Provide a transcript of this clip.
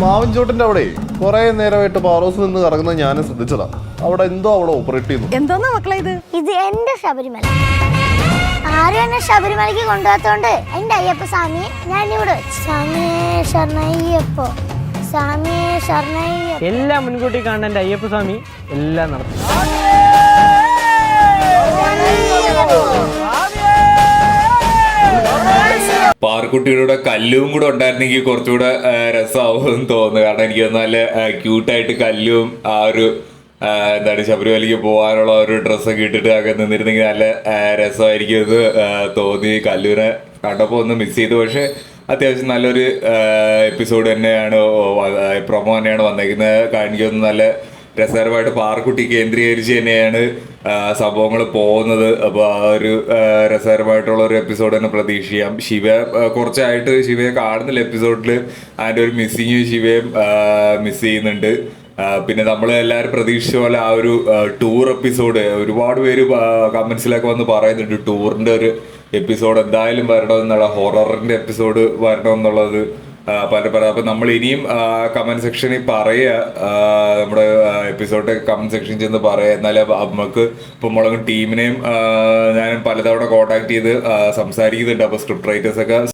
മാവിൻചോട്ടിന്റെ അവിടെ കുറെ നേരമായിട്ട് പാറോസ് നിന്ന് കറങ്ങുന്നത് ഞാൻ ശ്രദ്ധിച്ചതാ. അവിടെ എന്തോ അവിടെ ഓപ്പറേറ്റ് ചെയ്യുന്നു. എന്തോന്നാ മക്കളെ ഇത്? ഇത് എന്റെ ശബരിമല. ആരും എന്നെ ശബരിമലയ്ക്ക് കൊണ്ടുപോകാത്തോണ്ട് എന്റെ അയ്യപ്പ സ്വാമിയെ ഞാൻ ഇവിടെ വെച്ചു. സ്വാമിയേ ശരണയ്യപ്പോ, സ്വാമിയേ ശരണയ്യപ്പോ. എല്ലാം മുൻകൂട്ടി കാണുന്ന എന്റെ അയ്യപ്പ സ്വാമി എല്ലാം നടത്തും. പാർക്കുട്ടിയുടെ കല്ലും കൂടെ ഉണ്ടായിരുന്നെങ്കിൽ കുറച്ചുകൂടെ രസമാവുമെന്ന് തോന്നുന്നു. കാരണം എനിക്ക് നല്ല ക്യൂട്ടായിട്ട് കല്ലും ആ ഒരു എന്താണ് ശബരിമലയ്ക്ക് പോകാനുള്ള ഒരു ഡ്രസ്സൊക്കെ ഇട്ടിട്ട് ഒക്കെ നിന്നിരുന്നെങ്കിൽ നല്ല രസമായിരിക്കും എന്ന് തോന്നി. കല്ലുവിനെ കണ്ടപ്പോൾ ഒന്ന് മിസ് ചെയ്തു. പക്ഷെ അത്യാവശ്യം നല്ലൊരു എപ്പിസോഡ് തന്നെയാണ്, പ്രൊമോ തന്നെയാണ് വന്നേക്കുന്നത്. കാണിക്കുന്നത് നല്ല രസകരമായിട്ട് പാർക്കുട്ടി കേന്ദ്രീകരിച്ച് തന്നെയാണ് സംഭവങ്ങൾ പോകുന്നത്. അപ്പോൾ ആ ഒരു രസകരമായിട്ടുള്ള ഒരു എപ്പിസോഡ് തന്നെ പ്രതീക്ഷിക്കാം. കുറച്ചായിട്ട് ശിവയെ കാണുന്നില്ല എപ്പിസോഡിൽ. അതിൻ്റെ ഒരു മിസ്സിങ് ശിവയെ മിസ് ചെയ്യുന്നുണ്ട്. പിന്നെ നമ്മൾ എല്ലാവരും പ്രതീക്ഷിച്ച പോലെ ആ ഒരു ടൂർ എപ്പിസോഡ് ഒരുപാട് പേര് കമൻസിലൊക്കെ വന്ന് പറയുന്നുണ്ട്. ടൂറിൻ്റെ ഒരു എപ്പിസോഡ് എന്തായാലും വരണമെന്നുള്ള, ഹൊററിൻ്റെ എപ്പിസോഡ് വരണമെന്നുള്ളത് പല. അപ്പം നമ്മൾ ഇനിയും കമൻറ്റ് സെക്ഷനിൽ പറയുക, നമ്മുടെ എപ്പിസോഡ് കമൻറ്റ് സെക്ഷനിൽ ചെന്ന് പറയുക. എന്നാലും നമുക്ക് ഇപ്പം മുളകും ടീമിനെയും ഞാൻ പലതവണ കോൺടാക്ട് ചെയ്ത് സംസാരിക്കുന്നുണ്ട്. അപ്പോൾ സ്ക്രിപ്റ്റ് റൈറ്റേഴ്സൊക്കെ